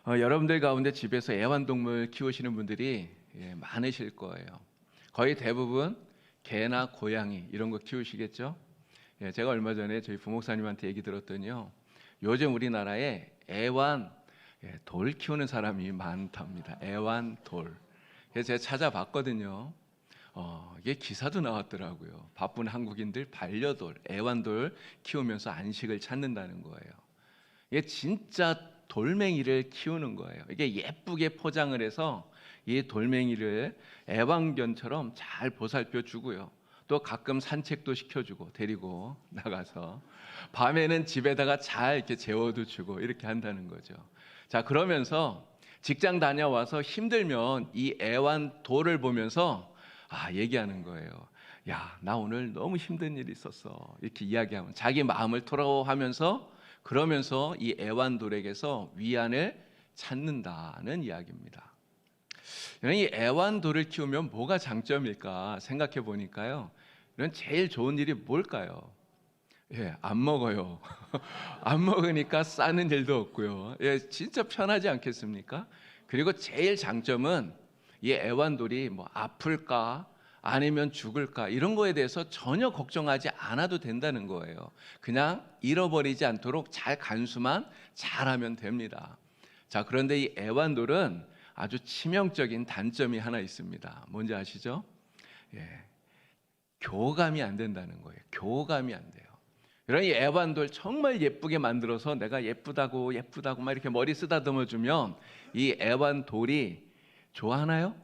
여러분들 가운데 집에서 애완동물 키우시는 분들이 많으실 거예요. 거의 대부분 개나 고양이 이런 거 키우시겠죠? 제가 얼마 전에 저희 부목사님한테 얘기 들었더니요, 요즘 우리나라에 돌 키우는 사람이 많답니다. 애완돌. 그래서 제가 찾아봤거든요. 이게 기사도 나왔더라고요. 바쁜 한국인들 반려돌, 애완돌 키우면서 안식을 찾는다는 거예요. 이게 진짜 돌멩이를 키우는 거예요. 이게 예쁘게 포장을 해서 이 돌멩이를 애완견처럼 잘 보살펴 주고요. 또 가끔 산책도 시켜주고 데리고 나가서 밤에는 집에다가 잘 이렇게 재워도 주고 이렇게 한다는 거죠. 자, 그러면서 직장 다녀와서 힘들면 이 애완돌을 보면서 얘기하는 거예요. 야, 나 오늘 너무 힘든 일이 있었어. 이렇게 이야기하면 자기 마음을 토로하면서 그러면서 이 애완돌에게서 위안을 찾는다는 이야기입니다. 이 애완돌을 키우면 뭐가 장점일까 생각해 보니까요, 이런 제일 좋은 일이 뭘까요? 안 먹어요. 안 먹으니까 싸는 일도 없고요. 진짜 편하지 않겠습니까? 그리고 제일 장점은 이 애완돌이 뭐 아플까 아니면 죽을까 이런 거에 대해서 전혀 걱정하지 않아도 된다는 거예요. 그냥 잃어버리지 않도록 잘 간수만 잘하면 됩니다. 자, 그런데 이 애완돌은 아주 치명적인 단점이 하나 있습니다. 뭔지 아시죠? 교감이 안 된다는 거예요. 교감이 안 돼요. 이런 이 애완돌 정말 예쁘게 만들어서 내가 예쁘다고 막 이렇게 머리 쓰다듬어 주면 이 애완돌이 좋아하나요?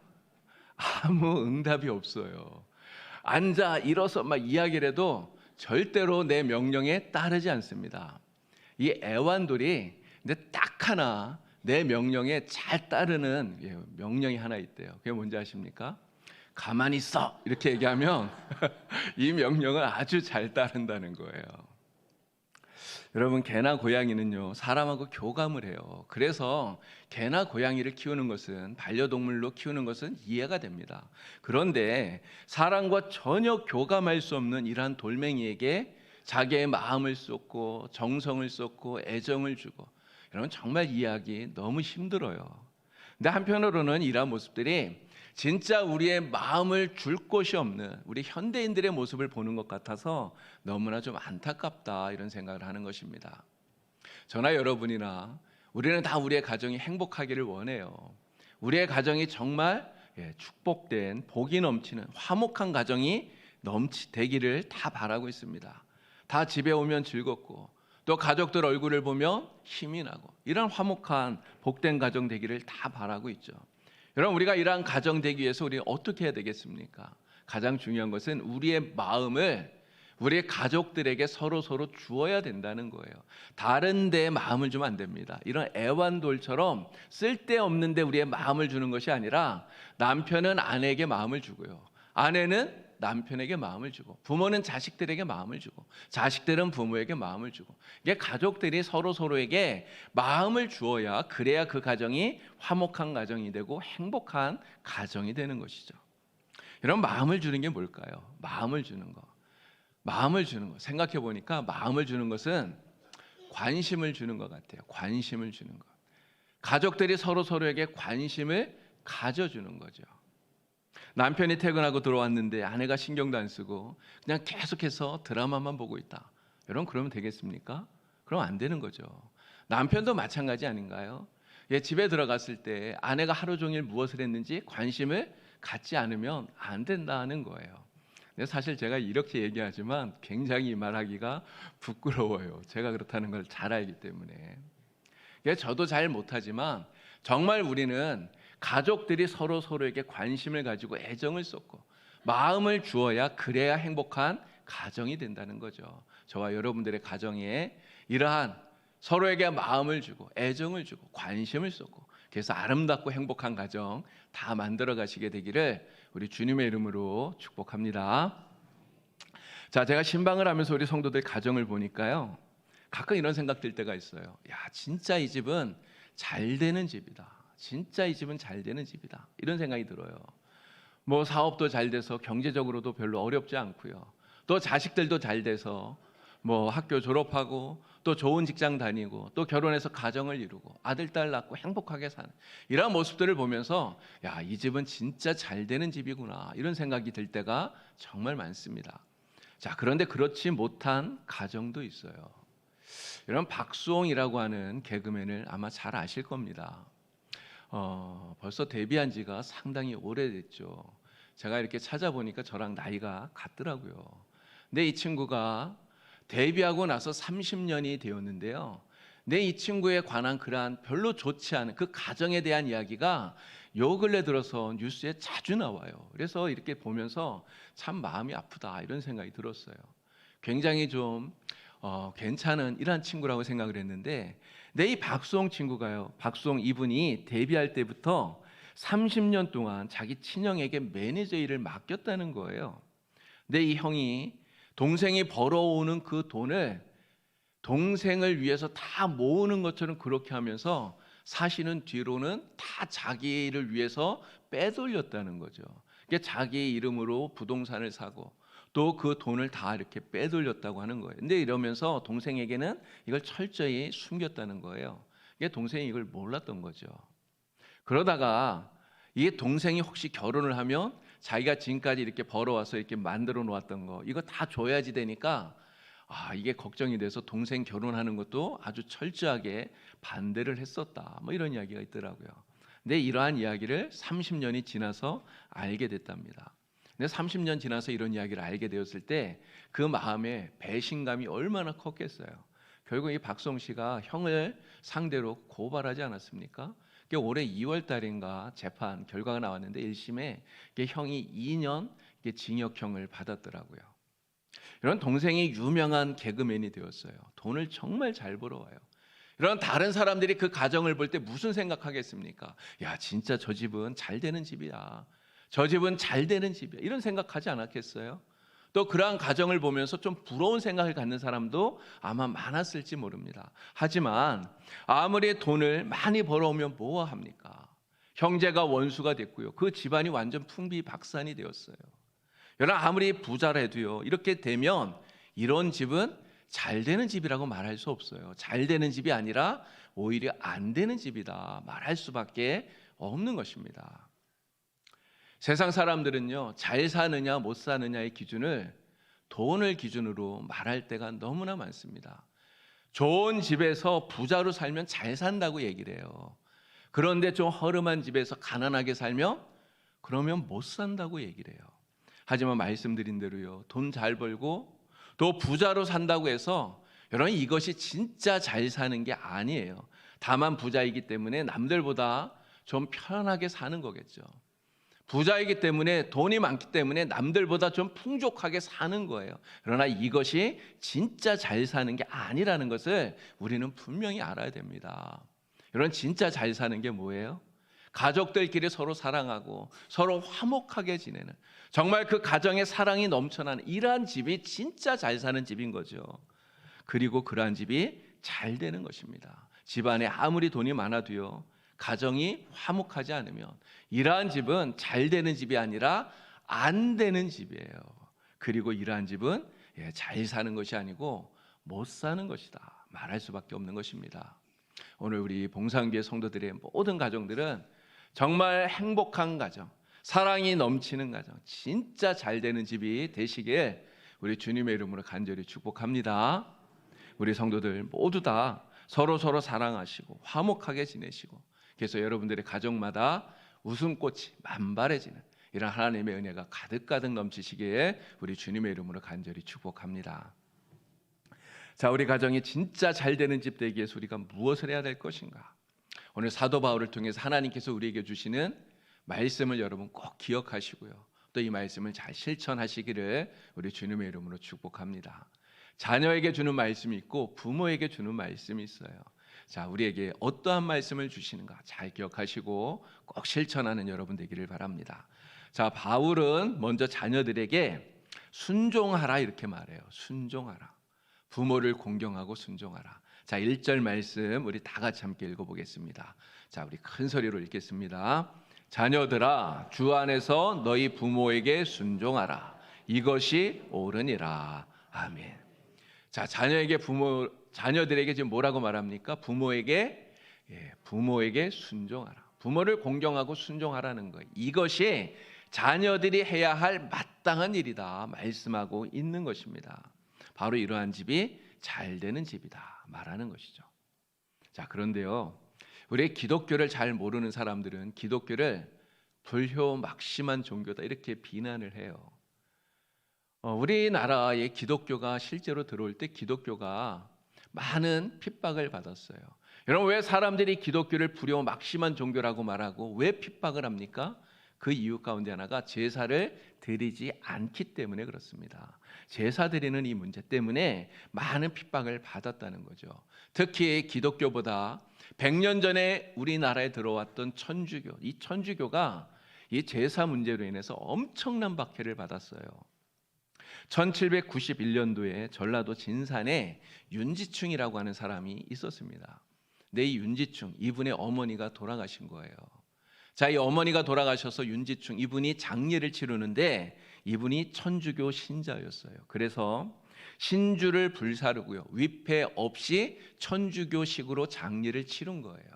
아무 응답이 없어요. 앉아 일어서 막 이야기를 해도 절대로 내 명령에 따르지 않습니다. 이 애완돌이 근데 딱 하나 내 명령에 잘 따르는 명령이 하나 있대요. 그게 뭔지 아십니까? 가만히 있어 이렇게 얘기하면 이 명령을 아주 잘 따른다는 거예요. 여러분, 개나 고양이는요, 사람하고 교감을 해요. 그래서 개나 고양이를 키우는 것은, 반려동물로 키우는 것은 이해가 됩니다. 그런데 사람과 전혀 교감할 수 없는 이러한 돌멩이에게 자기의 마음을 쏟고 정성을 쏟고 애정을 주고, 여러분 정말 이해하기 너무 힘들어요. 근데 한편으로는 이러한 모습들이 진짜 우리의 마음을 줄 곳이 없는 우리 현대인들의 모습을 보는 것 같아서 너무나 좀 안타깝다, 이런 생각을 하는 것입니다. 저나 여러분이나 우리는 다 우리의 가정이 행복하기를 원해요. 우리의 가정이 정말 축복된 복이 넘치는 화목한 가정이 되기를 다 바라고 있습니다. 다 집에 오면 즐겁고 또 가족들 얼굴을 보면 힘이 나고 이런 화목한 복된 가정 되기를 다 바라고 있죠. 여러분, 우리가 이러한 가정 되기 위해서 우리 어떻게 해야 되겠습니까? 가장 중요한 것은 우리의 마음을 우리의 가족들에게 서로 주어야 된다는 거예요. 다른 데에 마음을 주면 안 됩니다. 이런 애완돌처럼 쓸데없는데 우리의 마음을 주는 것이 아니라 남편은 아내에게 마음을 주고요, 아내는 남편에게 마음을 주고, 부모는 자식들에게 마음을 주고, 자식들은 부모에게 마음을 주고, 이게 가족들이 서로에게 마음을 주어야, 그래야 그 가정이 화목한 가정이 되고 행복한 가정이 되는 것이죠. 이런 마음을 주는 게 뭘까요? 마음을 주는 거. 생각해 보니까 마음을 주는 것은 관심을 주는 것 같아요. 관심을 주는 것. 가족들이 서로에게 관심을 가져주는 거죠. 남편이 퇴근하고 들어왔는데 아내가 신경도 안 쓰고 그냥 계속해서 드라마만 보고 있다. 여러분, 그러면 되겠습니까? 그럼 안 되는 거죠. 남편도 마찬가지 아닌가요? 집에 들어갔을 때 아내가 하루 종일 무엇을 했는지 관심을 갖지 않으면 안 된다는 거예요. 근데 사실 제가 이렇게 얘기하지만 굉장히 말하기가 부끄러워요. 제가 그렇다는 걸 잘 알기 때문에. 저도 잘 못하지만 정말 우리는 가족들이 서로에게 관심을 가지고 애정을 쏟고 마음을 주어야, 그래야 행복한 가정이 된다는 거죠. 저와 여러분들의 가정에 이러한 서로에게 마음을 주고 애정을 주고 관심을 쏟고, 그래서 아름답고 행복한 가정 다 만들어 가시게 되기를 우리 주님의 이름으로 축복합니다. 자, 제가 신방을 하면서 우리 성도들 가정을 보니까요, 가끔 이런 생각 들 때가 있어요. 진짜 이 집은 잘 되는 집이다. 진짜 이 집은 잘 되는 집이다. 이런 생각이 들어요. 사업도 잘 돼서 경제적으로도 별로 어렵지 않고요. 또 자식들도 잘 돼서 뭐 학교 졸업하고 또 좋은 직장 다니고 또 결혼해서 가정을 이루고 아들 딸 낳고 행복하게 사는 이런 모습들을 보면서 야, 이 집은 진짜 잘 되는 집이구나 이런 생각이 들 때가 정말 많습니다. 자, 그런데 그렇지 못한 가정도 있어요. 이런 박수홍이라고 하는 개그맨을 아마 잘 아실 겁니다. 벌써 데뷔한 지가 상당히 오래됐죠. 제가 이렇게 찾아보니까 저랑 나이가 같더라고요. 근데 이 친구가 데뷔하고 나서 30년이 되었는데요. 근데 이 친구에 관한 그러한 별로 좋지 않은 그 가정에 대한 이야기가 요 근래 들어서 뉴스에 자주 나와요. 그래서 이렇게 보면서 참 마음이 아프다 이런 생각이 들었어요. 굉장히 좀 괜찮은 이런 친구라고 생각을 했는데, 내 이 박수홍 친구가요. 박수홍 이분이 데뷔할 때부터 30년 동안 자기 친형에게 매니저 일을 맡겼다는 거예요. 근데 이 형이 동생이 벌어오는 그 돈을 동생을 위해서 다 모으는 것처럼 그렇게 하면서 사실은 뒤로는 다 자기를 위해서 빼돌렸다는 거죠. 그러니까 자기 이름으로 부동산을 사고 또 그 돈을 다 이렇게 빼돌렸다고 하는 거예요. 근데 이러면서 동생에게는 이걸 철저히 숨겼다는 거예요. 이게 동생이 이걸 몰랐던 거죠. 그러다가 이게 동생이 혹시 결혼을 하면 자기가 지금까지 이렇게 벌어와서 이렇게 만들어 놓았던 거 이거 다 줘야지 되니까 이게 걱정이 돼서 동생 결혼하는 것도 아주 철저하게 반대를 했었다. 뭐 이런 이야기가 있더라고요. 근데 이러한 이야기를 30년이 지나서 알게 됐답니다. 근데 30년 지나서 이런 이야기를 알게 되었을 때 그 마음에 배신감이 얼마나 컸겠어요. 결국 이 박수홍 씨가 형을 상대로 고발하지 않았습니까? 올해 2월 달인가 재판 결과가 나왔는데 1심에 형이 2년 징역형을 받았더라고요. 이런 동생이 유명한 개그맨이 되었어요. 돈을 정말 잘 벌어와요. 이런 다른 사람들이 그 가정을 볼 때 무슨 생각하겠습니까? 야, 진짜 저 집은 잘 되는 집이야. 저 집은 잘 되는 집이야. 이런 생각하지 않았겠어요? 또 그러한 가정을 보면서 좀 부러운 생각을 갖는 사람도 아마 많았을지 모릅니다. 하지만 아무리 돈을 많이 벌어오면 뭐 합니까? 형제가 원수가 됐고요. 그 집안이 완전 풍비박산이 되었어요. 여러분 아무리 부자라도요. 이렇게 되면 이런 집은 잘 되는 집이라고 말할 수 없어요. 잘 되는 집이 아니라 오히려 안 되는 집이다 말할 수밖에 없는 것입니다. 세상 사람들은요, 잘 사느냐 못 사느냐의 기준을 돈을 기준으로 말할 때가 너무나 많습니다. 좋은 집에서 부자로 살면 잘 산다고 얘기를 해요. 그런데 좀 허름한 집에서 가난하게 살면 그러면 못 산다고 얘기를 해요. 하지만 말씀드린 대로요, 돈 잘 벌고 또 부자로 산다고 해서 여러분 이것이 진짜 잘 사는 게 아니에요. 다만 부자이기 때문에 남들보다 좀 편하게 사는 거겠죠. 부자이기 때문에 돈이 많기 때문에 남들보다 좀 풍족하게 사는 거예요. 그러나 이것이 진짜 잘 사는 게 아니라는 것을 우리는 분명히 알아야 됩니다. 여러분 진짜 잘 사는 게 뭐예요? 가족들끼리 서로 사랑하고 서로 화목하게 지내는, 정말 그 가정에 사랑이 넘쳐나는 이러한 집이 진짜 잘 사는 집인 거죠. 그리고 그러한 집이 잘 되는 것입니다. 집안에 아무리 돈이 많아도요, 가정이 화목하지 않으면 이러한 집은 잘 되는 집이 아니라 안 되는 집이에요. 그리고 이러한 집은 잘 사는 것이 아니고 못 사는 것이다 말할 수밖에 없는 것입니다. 오늘 우리 봉사교회 성도들의 모든 가정들은 정말 행복한 가정, 사랑이 넘치는 가정, 진짜 잘 되는 집이 되시길 우리 주님의 이름으로 간절히 축복합니다. 우리 성도들 모두 다 서로 사랑하시고 화목하게 지내시고, 그래서 여러분들의 가정마다 웃음꽃이 만발해지는 이런 하나님의 은혜가 가득가득 넘치시기에 우리 주님의 이름으로 간절히 축복합니다. 자, 우리 가정이 진짜 잘 되는 집 되기 위해서 우리가 무엇을 해야 될 것인가? 오늘 사도 바울을 통해서 하나님께서 우리에게 주시는 말씀을 여러분 꼭 기억하시고요. 또 이 말씀을 잘 실천하시기를 우리 주님의 이름으로 축복합니다. 자녀에게 주는 말씀이 있고 부모에게 주는 말씀이 있어요. 자, 우리에게 어떠한 말씀을 주시는가 잘 기억하시고 꼭 실천하는 여러분 되기를 바랍니다. 자, 바울은 먼저 자녀들에게 순종하라 이렇게 말해요. 순종하라. 부모를 공경하고 순종하라. 자, 1절 말씀 우리 다 같이 함께 읽어보겠습니다. 자, 우리 큰 소리로 읽겠습니다. 자녀들아, 주 안에서 너희 부모에게 순종하라. 이것이 옳으니라. 아멘. 자, 자녀들에게 지금 뭐라고 말합니까? 부모에게 순종하라. 부모를 공경하고 순종하라는 거예요. 이것이 자녀들이 해야 할 마땅한 일이다 말씀하고 있는 것입니다. 바로 이러한 집이 잘 되는 집이다 말하는 것이죠. 자, 그런데요, 우리 기독교를 잘 모르는 사람들은 기독교를 불효막심한 종교다 이렇게 비난을 해요. 우리나라에 기독교가 실제로 들어올 때 기독교가 많은 핍박을 받았어요. 여러분, 왜 사람들이 기독교를 불효막심한 종교라고 말하고 왜 핍박을 합니까? 그 이유 가운데 하나가 제사를 드리지 않기 때문에 그렇습니다. 제사 드리는 이 문제 때문에 많은 핍박을 받았다는 거죠. 특히 기독교보다 100년 전에 우리나라에 들어왔던 천주교, 이 천주교가 이 제사 문제로 인해서 엄청난 박해를 받았어요. 1791년도에 전라도 진산에 윤지충이라고 하는 사람이 있었습니다. 근데 이 윤지충, 이분의 어머니가 돌아가신 거예요. 자, 이 어머니가 돌아가셔서 윤지충, 이분이 장례를 치르는데 이분이 천주교 신자였어요. 그래서 신주를 불사르고요, 위패 없이 천주교식으로 장례를 치른 거예요.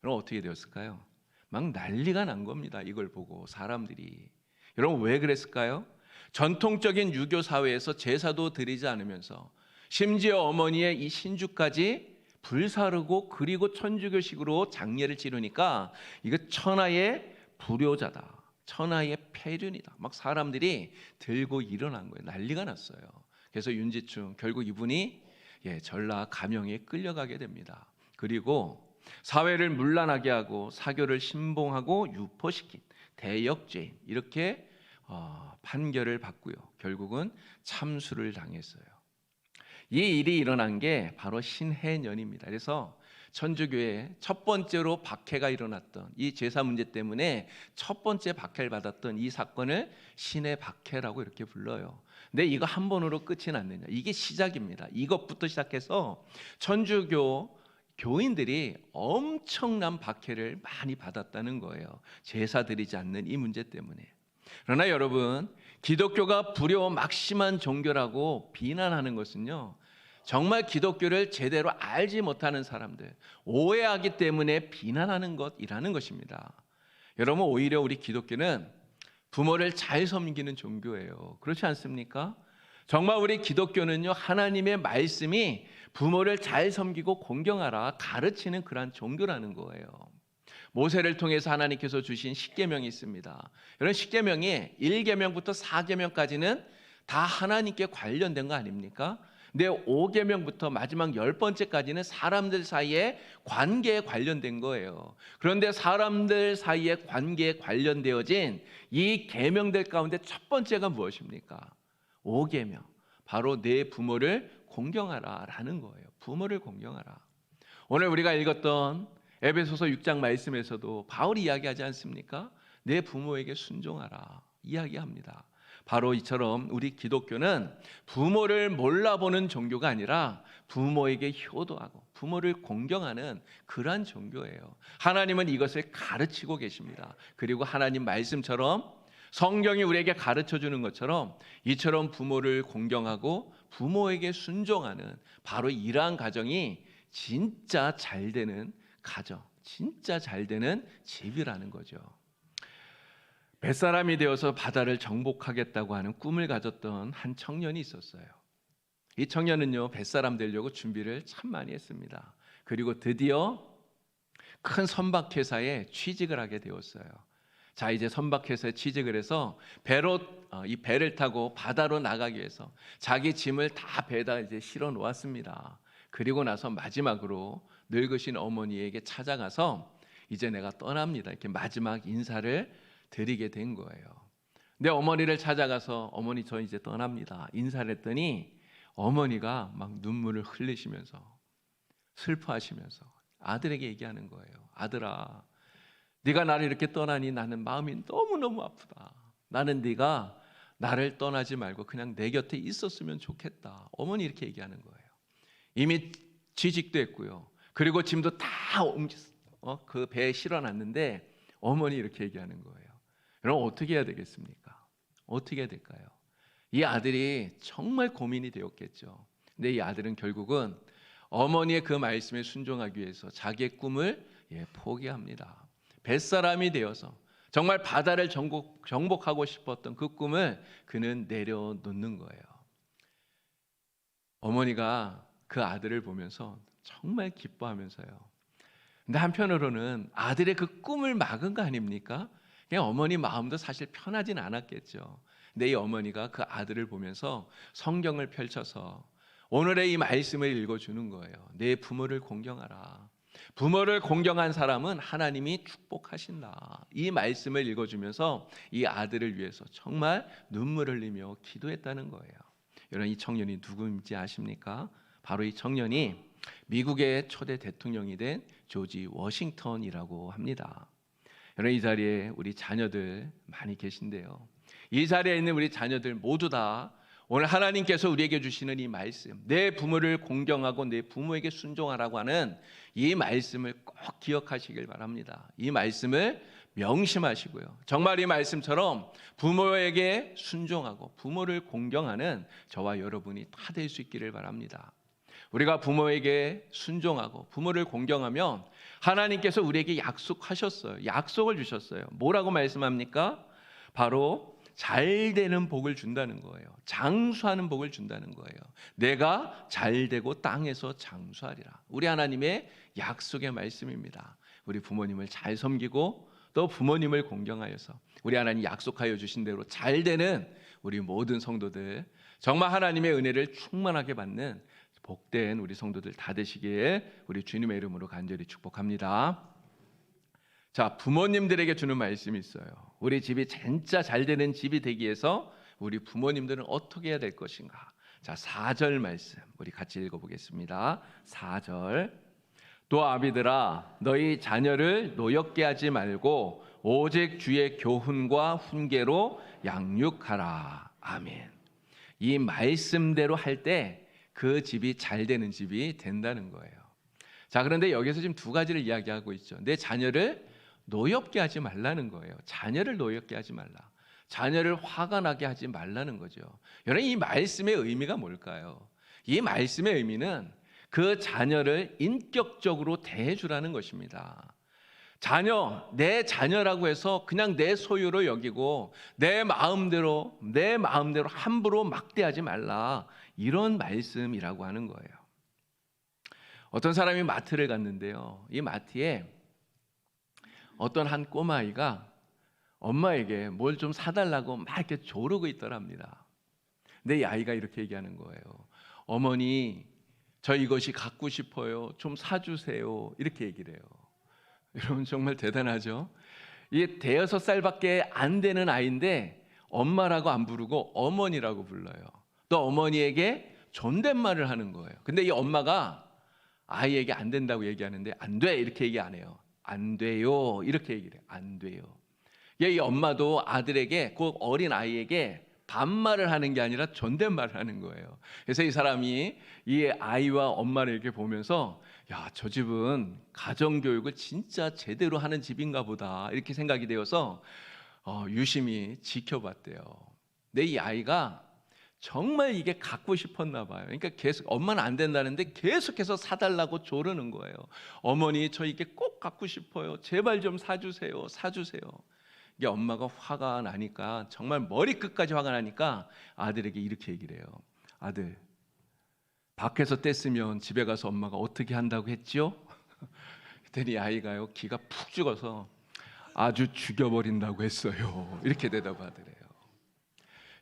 그럼 어떻게 되었을까요? 막 난리가 난 겁니다. 이걸 보고 사람들이. 여러분, 왜 그랬을까요? 전통적인 유교 사회에서 제사도 드리지 않으면서 심지어 어머니의 이 신주까지 불사르고 그리고 천주교식으로 장례를 치르니까 이거 천하의 불효자다, 천하의 폐륜이다, 막 사람들이 들고 일어난 거예요. 난리가 났어요. 그래서 윤지충, 결국 이분이 전라 감형에 끌려가게 됩니다. 그리고 사회를 문란하게 하고 사교를 신봉하고 유포시킨 대역죄인, 이렇게 판결을 받고요, 결국은 참수를 당했어요. 이 일이 일어난 게 바로 신해년입니다. 그래서 천주교에 첫 번째로 박해가 일어났던 이 제사 문제 때문에 첫 번째 박해를 받았던 이 사건을 신해 박해라고 이렇게 불러요. 근데 이거 한 번으로 끝이 났느냐? 이게 시작입니다. 이것부터 시작해서 천주교 교인들이 엄청난 박해를 많이 받았다는 거예요. 제사 드리지 않는 이 문제 때문에. 그러나 여러분, 기독교가 불효막심한 종교라고 비난하는 것은요, 정말 기독교를 제대로 알지 못하는 사람들, 오해하기 때문에 비난하는 것이라는 것입니다. 여러분, 오히려 우리 기독교는 부모를 잘 섬기는 종교예요. 그렇지 않습니까? 정말 우리 기독교는요, 하나님의 말씀이 부모를 잘 섬기고 공경하라 가르치는 그러한 종교라는 거예요. 모세를 통해서 하나님께서 주신 십계명이 있습니다. 이런 십계명이 1계명부터 4계명까지는 다 하나님께 관련된 거 아닙니까? 근데 5계명부터 마지막 10번째까지는 사람들 사이의 관계에 관련된 거예요. 그런데 사람들 사이의 관계에 관련되어진 이 계명들 가운데 첫 번째가 무엇입니까? 5계명. 바로 내 부모를 공경하라라는 거예요. 부모를 공경하라. 오늘 우리가 읽었던 에베소서 6장 말씀에서도 바울이 이야기하지 않습니까? 내 부모에게 순종하라 이야기합니다. 바로 이처럼 우리 기독교는 부모를 몰라보는 종교가 아니라 부모에게 효도하고 부모를 공경하는 그러한 종교예요. 하나님은 이것을 가르치고 계십니다. 그리고 하나님 말씀처럼 성경이 우리에게 가르쳐주는 것처럼 이처럼 부모를 공경하고 부모에게 순종하는 바로 이러한 가정이 진짜 잘 되는 가정, 진짜 잘 되는 집이라는 거죠. 뱃사람이 되어서 바다를 정복하겠다고 하는 꿈을 가졌던 한 청년이 있었어요. 이 청년은요, 뱃사람 되려고 준비를 참 많이 했습니다. 그리고 드디어 큰 선박회사에 취직을 하게 되었어요. 자, 이제 선박회사에 취직을 해서 이 배를 타고 바다로 나가기 위해서 자기 짐을 다 배에다 이제 실어 놓았습니다. 그리고 나서 마지막으로 늙으신 어머니에게 찾아가서 이제 내가 떠납니다, 이렇게 마지막 인사를 드리게 된 거예요. 근데 어머니를 찾아가서 어머니 저 이제 떠납니다 인사를 했더니 어머니가 막 눈물을 흘리시면서 슬퍼하시면서 아들에게 얘기하는 거예요. 아들아, 네가 나를 이렇게 떠나니 나는 마음이 너무너무 아프다. 나는 네가 나를 떠나지 말고 그냥 내 곁에 있었으면 좋겠다. 어머니 이렇게 얘기하는 거예요. 이미 취직도 했고요, 그리고 짐도 다 그 배에 실어놨는데 어머니 이렇게 얘기하는 거예요. 여러분, 어떻게 해야 되겠습니까? 어떻게 해야 될까요? 이 아들이 정말 고민이 되었겠죠. 근데 이 아들은 결국은 어머니의 그 말씀에 순종하기 위해서 자기의 꿈을 포기합니다. 뱃사람이 되어서 정말 바다를 정복하고 싶었던 그 꿈을 그는 내려놓는 거예요. 어머니가 그 아들을 보면서 정말 기뻐하면서요. 근데 한편으로는 아들의 그 꿈을 막은 거 아닙니까? 그냥 어머니 마음도 사실 편하진 않았겠죠. 근데 이 어머니가 그 아들을 보면서 성경을 펼쳐서 오늘의 이 말씀을 읽어주는 거예요. 내 부모를 공경하라. 부모를 공경한 사람은 하나님이 축복하신다. 이 말씀을 읽어주면서 이 아들을 위해서 정말 눈물을 흘리며 기도했다는 거예요. 여러분, 이 청년이 누구인지 아십니까? 바로 이 청년이 미국의 초대 대통령이 된 조지 워싱턴이라고 합니다. 여러분, 이 자리에 우리 자녀들 많이 계신데요. 이 자리에 있는 우리 자녀들 모두 다 오늘 하나님께서 우리에게 주시는 이 말씀, 내 부모를 공경하고 내 부모에게 순종하라고 하는 이 말씀을 꼭 기억하시길 바랍니다. 이 말씀을 명심하시고요. 정말 이 말씀처럼 부모에게 순종하고 부모를 공경하는 저와 여러분이 다 될 수 있기를 바랍니다. 우리가 부모에게 순종하고 부모를 공경하면 하나님께서 우리에게 약속하셨어요. 약속을 주셨어요. 뭐라고 말씀합니까? 바로 잘 되는 복을 준다는 거예요. 장수하는 복을 준다는 거예요. 내가 잘 되고 땅에서 장수하리라. 우리 하나님의 약속의 말씀입니다. 우리 부모님을 잘 섬기고 또 부모님을 공경하여서 우리 하나님 약속하여 주신 대로 잘 되는 우리 모든 성도들, 정말 하나님의 은혜를 충만하게 받는 복된 우리 성도들 다 되시기에 우리 주님의 이름으로 간절히 축복합니다. 자, 부모님들에게 주는 말씀이 있어요. 우리 집이 진짜 잘 되는 집이 되기 위해서 우리 부모님들은 어떻게 해야 될 것인가? 자, 4절 말씀 우리 같이 읽어보겠습니다. 4절. 또 아비들아, 너희 자녀를 노엽게 하지 말고 오직 주의 교훈과 훈계로 양육하라. 아멘. 이 말씀대로 할 때 그 집이 잘 되는 집이 된다는 거예요. 자, 그런데 여기서 지금 두 가지를 이야기하고 있죠. 내 자녀를 노엽게 하지 말라는 거예요. 자녀를 노엽게 하지 말라. 자녀를 화가 나게 하지 말라는 거죠. 여러분, 이 말씀의 의미가 뭘까요? 이 말씀의 의미는 그 자녀를 인격적으로 대해주라는 것입니다. 자녀, 내 자녀라고 해서 그냥 내 소유로 여기고 내 마음대로 함부로 막대하지 말라. 이런 말씀이라고 하는 거예요. 어떤 사람이 마트를 갔는데요. 이 마트에 어떤 한 꼬마아이가 엄마에게 뭘 좀 사달라고 막 이렇게 조르고 있더랍니다. 근데 이 아이가 이렇게 얘기하는 거예요. 어머니, 저 이것이 갖고 싶어요. 좀 사주세요. 이렇게 얘기를 해요. 여러분, 정말 대단하죠? 이게 대여섯 살밖에 안 되는 아이인데 엄마라고 안 부르고 어머니라고 불러요. 또 어머니에게 존댓말을 하는 거예요. 근데 이 엄마가 아이에게 안 된다고 얘기하는데 안 돼 이렇게 얘기 안 해요. 안 돼요 이렇게 얘기를 해요. 안 돼요. 이 엄마도 아들에게, 그 어린 아이에게 반말을 하는 게 아니라 존댓말을 하는 거예요. 그래서 이 사람이 이 아이와 엄마를 이렇게 보면서 야, 저 집은 가정교육을 진짜 제대로 하는 집인가 보다 이렇게 생각이 되어서 유심히 지켜봤대요. 근데 이 아이가 정말 이게 갖고 싶었나 봐요. 그러니까 계속 엄마는 안 된다는데 계속해서 사달라고 조르는 거예요. 어머니, 저 이게 꼭 갖고 싶어요. 제발 좀 사주세요. 사주세요. 이게 엄마가 화가 나니까, 정말 머리끝까지 화가 나니까 아들에게 이렇게 얘기를 해요. 아들, 밖에서 뗐으면 집에 가서 엄마가 어떻게 한다고 했죠? 그랬더니 아이가요, 기가 푹 죽어서 아주 죽여버린다고 했어요. 이렇게 대답하더래요.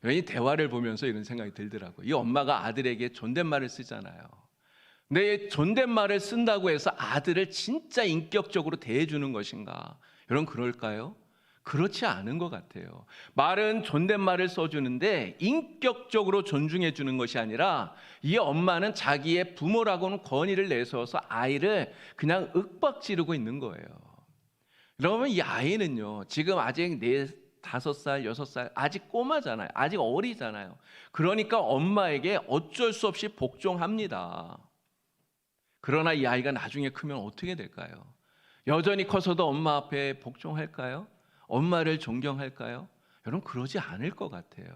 이 대화를 보면서 이런 생각이 들더라고요. 이 엄마가 아들에게 존댓말을 쓰잖아요. 근데 이 존댓말을 쓴다고 해서 아들을 진짜 인격적으로 대해주는 것인가? 여러분, 그럴까요? 그렇지 않은 것 같아요. 말은 존댓말을 써주는데 인격적으로 존중해 주는 것이 아니라 이 엄마는 자기의 부모라고는 권위를 내세워서 아이를 그냥 윽박지르고 있는 거예요. 그러면 이 아이는요, 지금 아직 5살, 6살, 아직 꼬마잖아요. 아직 어리잖아요. 그러니까 엄마에게 어쩔 수 없이 복종합니다. 그러나 이 아이가 나중에 크면 어떻게 될까요? 여전히 커서도 엄마 앞에 복종할까요? 엄마를 존경할까요? 여러분, 그러지 않을 것 같아요.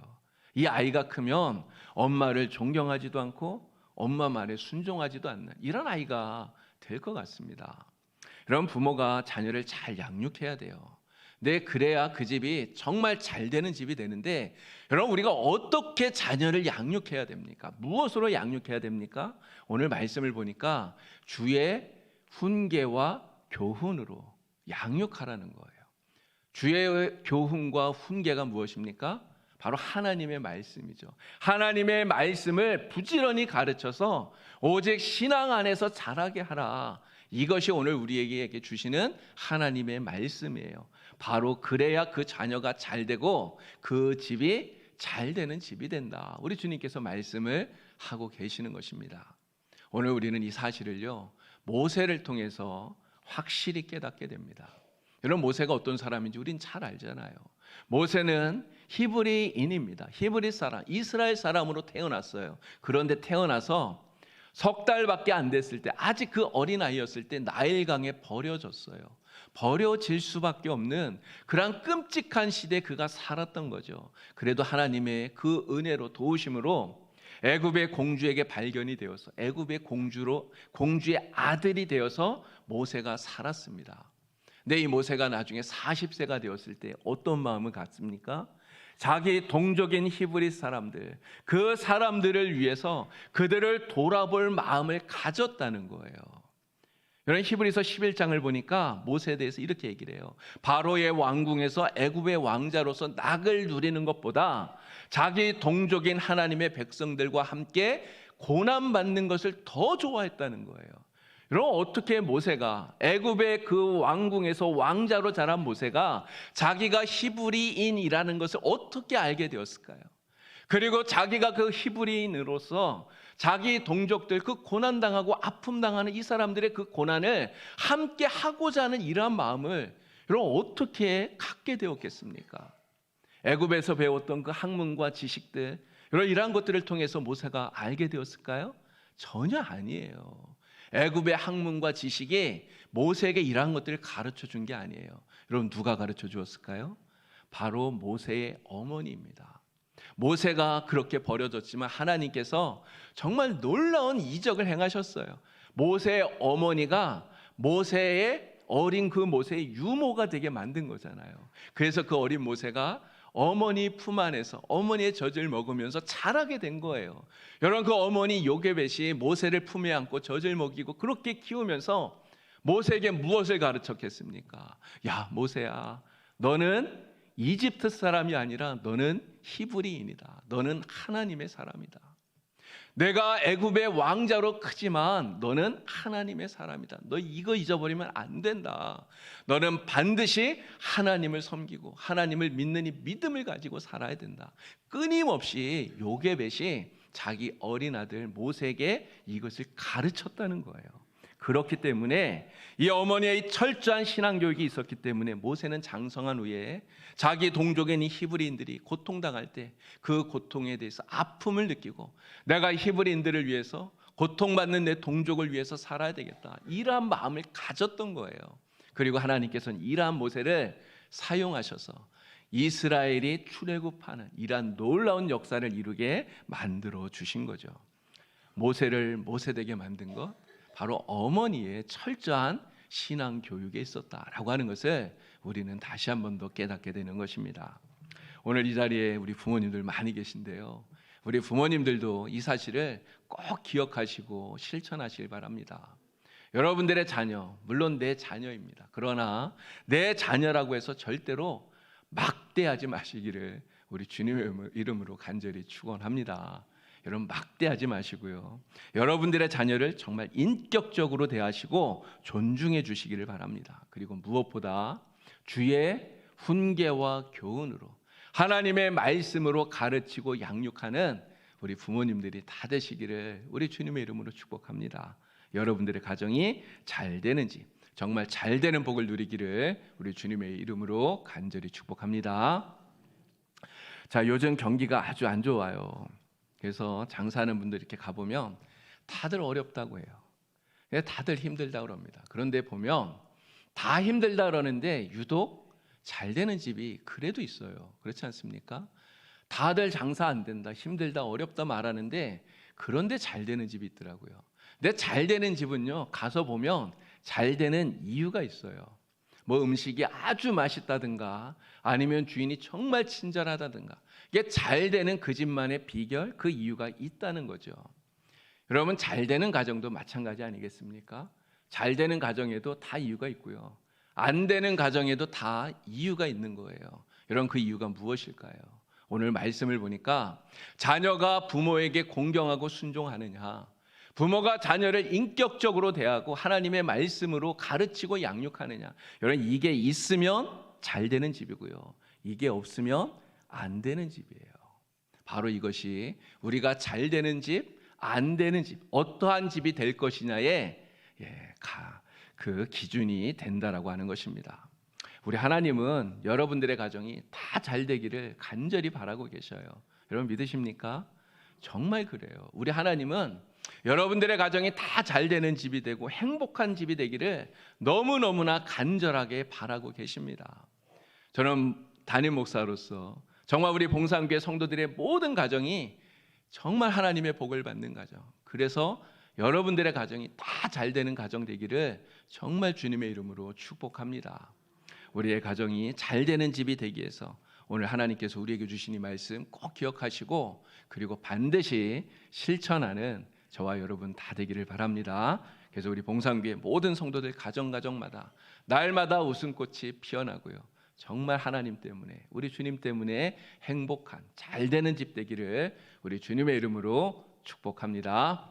이 아이가 크면 엄마를 존경하지도 않고 엄마 말에 순종하지도 않는 이런 아이가 될 것 같습니다. 이런 부모가 자녀를 잘 양육해야 돼요. 네, 그래야 그 집이 정말 잘 되는 집이 되는데, 여러분 우리가 어떻게 자녀를 양육해야 됩니까? 무엇으로 양육해야 됩니까? 오늘 말씀을 보니까 주의 훈계와 교훈으로 양육하라는 거예요. 주의 교훈과 훈계가 무엇입니까? 바로 하나님의 말씀이죠. 하나님의 말씀을 부지런히 가르쳐서 오직 신앙 안에서 자라게 하라. 이것이 오늘 우리에게 주시는 하나님의 말씀이에요. 바로 그래야 그 자녀가 잘 되고 그 집이 잘 되는 집이 된다. 우리 주님께서 말씀을 하고 계시는 것입니다. 오늘 우리는 이 사실을요, 모세를 통해서 확실히 깨닫게 됩니다. 여러분, 모세가 어떤 사람인지 우린 잘 알잖아요. 모세는 히브리인입니다. 히브리 사람, 이스라엘 사람으로 태어났어요. 그런데 태어나서 석 달밖에 안 됐을 때, 아직 그 어린아이였을 때 나일강에 버려졌어요. 버려질 수밖에 없는 그런 끔찍한 시대에 그가 살았던 거죠. 그래도 하나님의 그 은혜로 도우심으로 애굽의 공주에게 발견이 되어서 애굽의 공주의 아들이 되어서 모세가 살았습니다. 근데 이 모세가 나중에 40세가 되었을 때 어떤 마음을 갖습니까? 자기 동족인 히브리 사람들, 그 사람들을 위해서 그들을 돌아볼 마음을 가졌다는 거예요. 여러분, 히브리서 11장을 보니까 모세에 대해서 이렇게 얘기를 해요. 바로의 왕궁에서 애굽의 왕자로서 낙을 누리는 것보다 자기 동족인 하나님의 백성들과 함께 고난받는 것을 더 좋아했다는 거예요. 여러분, 어떻게 모세가 애굽의 그 왕궁에서 왕자로 자란 모세가 자기가 히브리인이라는 것을 어떻게 알게 되었을까요? 그리고 자기가 그 히브리인으로서 자기 동족들, 그 고난당하고 아픔당하는 이 사람들의 그 고난을 함께 하고자 하는 이러한 마음을 여러분 어떻게 갖게 되었겠습니까? 애굽에서 배웠던 그 학문과 지식들, 여러분 이러한 것들을 통해서 모세가 알게 되었을까요? 전혀 아니에요. 애굽의 학문과 지식이 모세에게 이러한 것들을 가르쳐 준 게 아니에요. 여러분, 누가 가르쳐 주었을까요? 바로 모세의 어머니입니다. 모세가 그렇게 버려졌지만 하나님께서 정말 놀라운 이적을 행하셨어요. 모세의 어머니가 모세의 어린 그 모세의 유모가 되게 만든 거잖아요. 그래서 그 어린 모세가 어머니 품 안에서 어머니의 젖을 먹으면서 자라게 된 거예요. 여러분, 그 어머니 요게벳이 모세를 품에 안고 젖을 먹이고 그렇게 키우면서 모세에게 무엇을 가르쳤겠습니까? 야, 모세야, 너는 이집트 사람이 아니라 너는 히브리인이다. 너는 하나님의 사람이다. 내가 애굽의 왕자로 크지만 너는 하나님의 사람이다. 너 이거 잊어버리면 안 된다. 너는 반드시 하나님을 섬기고 하나님을 믿는 이 믿음을 가지고 살아야 된다. 끊임없이 요게벳이 자기 어린 아들 모세에게 이것을 가르쳤다는 거예요. 그렇기 때문에 이 어머니의 철저한 신앙교육이 있었기 때문에 모세는 장성한 후에 자기 동족인 이 히브리인들이 고통당할 때 그 고통에 대해서 아픔을 느끼고 내가 히브리인들을 위해서 고통받는 내 동족을 위해서 살아야 되겠다, 이러한 마음을 가졌던 거예요. 그리고 하나님께서는 이러한 모세를 사용하셔서 이스라엘이 출애굽하는 이러한 놀라운 역사를 이루게 만들어 주신 거죠. 모세를 모세되게 만든 것, 바로 어머니의 철저한 신앙 교육에 있었다라고 하는 것을 우리는 다시 한 번 더 깨닫게 되는 것입니다. 오늘 이 자리에 우리 부모님들 많이 계신데요. 우리 부모님들도 이 사실을 꼭 기억하시고 실천하시길 바랍니다. 여러분들의 자녀, 물론 내 자녀입니다. 그러나 내 자녀라고 해서 절대로 막대하지 마시기를 우리 주님의 이름으로 간절히 축원합니다. 여러분, 막대하지 마시고요. 여러분들의 자녀를 정말 인격적으로 대하시고 존중해 주시기를 바랍니다. 그리고 무엇보다 주의 훈계와 교훈으로 하나님의 말씀으로 가르치고 양육하는 우리 부모님들이 다 되시기를 우리 주님의 이름으로 축복합니다. 여러분들의 가정이 잘 되는지 정말 잘 되는 복을 누리기를 우리 주님의 이름으로 간절히 축복합니다. 자, 요즘 경기가 아주 안 좋아요. 그래서 장사하는 분들 이렇게 가보면 다들 어렵다고 해요. 다들 힘들다고 그럽니다. 그런데 보면 다 힘들다 그러는데 유독 잘 되는 집이 그래도 있어요. 그렇지 않습니까? 다들 장사 안 된다, 힘들다, 어렵다 말하는데 그런데 잘 되는 집이 있더라고요. 근데 잘 되는 집은요, 가서 보면 잘 되는 이유가 있어요. 뭐 음식이 아주 맛있다든가 아니면 주인이 정말 친절하다든가, 이게 잘 되는 그 집만의 비결, 그 이유가 있다는 거죠. 여러분, 잘 되는 가정도 마찬가지 아니겠습니까? 잘 되는 가정에도 다 이유가 있고요, 안 되는 가정에도 다 이유가 있는 거예요. 여러분, 그 이유가 무엇일까요? 오늘 말씀을 보니까 자녀가 부모에게 공경하고 순종하느냐, 부모가 자녀를 인격적으로 대하고 하나님의 말씀으로 가르치고 양육하느냐, 여러분, 이게 있으면 잘 되는 집이고요, 이게 없으면 안 되는 집이에요. 바로 이것이 우리가 잘 되는 집, 안 되는 집, 어떠한 집이 될 것이냐의 그 기준이 된다라고 하는 것입니다. 우리 하나님은 여러분들의 가정이 다 잘 되기를 간절히 바라고 계셔요. 여러분, 믿으십니까? 정말 그래요. 우리 하나님은 여러분들의 가정이 다 잘 되는 집이 되고 행복한 집이 되기를 너무너무나 간절하게 바라고 계십니다. 저는 담임 목사로서 정말 우리 봉사교회 성도들의 모든 가정이 정말 하나님의 복을 받는 가정, 그래서 여러분들의 가정이 다 잘 되는 가정 되기를 정말 주님의 이름으로 축복합니다. 우리의 가정이 잘 되는 집이 되기 위해서 오늘 하나님께서 우리에게 주신 이 말씀 꼭 기억하시고, 그리고 반드시 실천하는 저와 여러분 다 되기를 바랍니다. 그래서 우리 봉상교회 모든 성도들 가정마다 날마다 웃음꽃이 피어나고요, 정말 하나님 때문에, 우리 주님 때문에 행복한 잘 되는 집 되기를 우리 주님의 이름으로 축복합니다.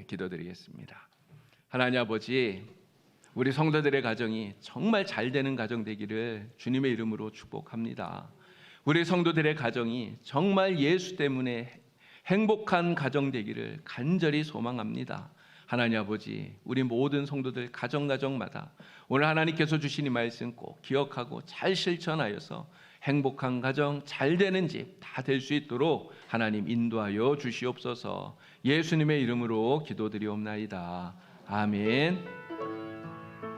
기도드리겠습니다. 하나님 아버지, 우리 성도들의 가정이 정말 잘 되는 가정 되기를 주님의 이름으로 축복합니다. 우리 성도들의 가정이 정말 예수 때문에 행복한 가정 되기를 간절히 소망합니다. 하나님 아버지, 우리 모든 성도들 가정마다 오늘 하나님께서 주신 이 말씀 꼭 기억하고 잘 실천하여서 행복한 가정, 잘 되는 집 다 될 수 있도록 하나님 인도하여 주시옵소서. 예수님의 이름으로 기도드리옵나이다. 아멘.